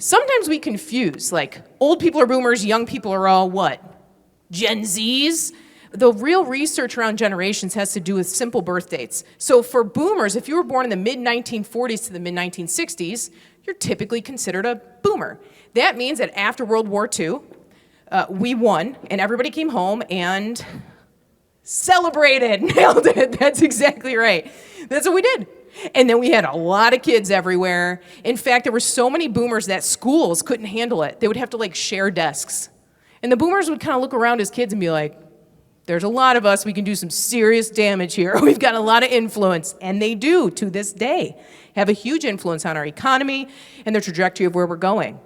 sometimes we confuse, like, old people are boomers, young people are all what? Gen Zs? The real research around generations has to do with simple birth dates. So for boomers, if you were born in the mid-1940s to the mid-1960s, you're typically considered a boomer. That means that after World War II, we won, and everybody came home and celebrated. Nailed it. That's exactly right. That's what we did. And then we had a lot of kids everywhere. In fact, there were so many boomers that schools couldn't handle it. They would have to share desks. And the boomers would kind of look around as kids and be like, there's a lot of us, we can do some serious damage here. We've got a lot of influence, and they do to this day have a huge influence on our economy and the trajectory of where we're going.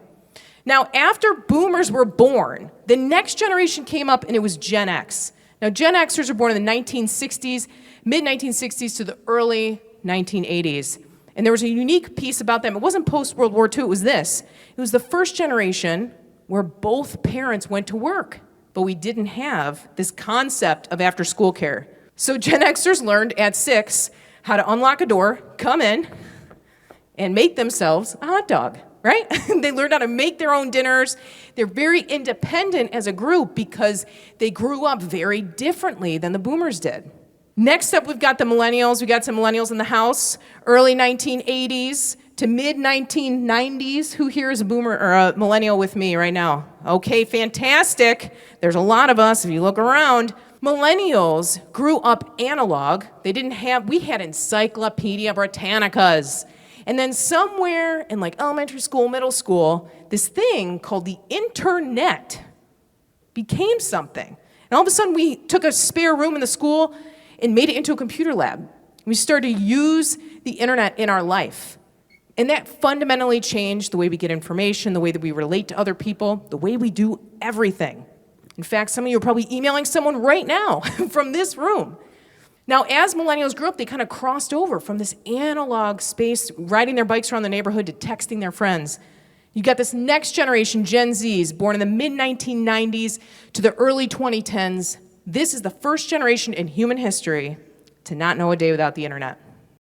Now, after boomers were born, the next generation came up, and it was Gen X. Now, Gen Xers were born in the 1960s, mid-1960s to the early 1980s. And there was a unique piece about them. It wasn't post-World War II, it was this. It was the first generation where both parents went to work, but we didn't have this concept of after-school care. So Gen Xers learned at 6 how to unlock a door, come in, and make themselves a hot dog, right? They learned how to make their own dinners. They're very independent as a group because they grew up very differently than the boomers did. Next up, we've got the millennials. We got some millennials in the house, early 1980s to mid-1990s. Who here is a boomer or a millennial with me right now? Okay, fantastic. There's a lot of us if you look around. Millennials grew up analog. We had Encyclopedia Britannicas. And then somewhere in elementary school, middle school, this thing called the internet became something. And all of a sudden, we took a spare room in the school and made it into a computer lab. We started to use the internet in our life. And that fundamentally changed the way we get information, the way that we relate to other people, the way we do everything. In fact, some of you are probably emailing someone right now from this room. Now, as millennials grew up, they kind of crossed over from this analog space, riding their bikes around the neighborhood, to texting their friends. You got this next generation, Gen Zs, born in the mid-1990s to the early 2010s. This is the first generation in human history to not know a day without the internet.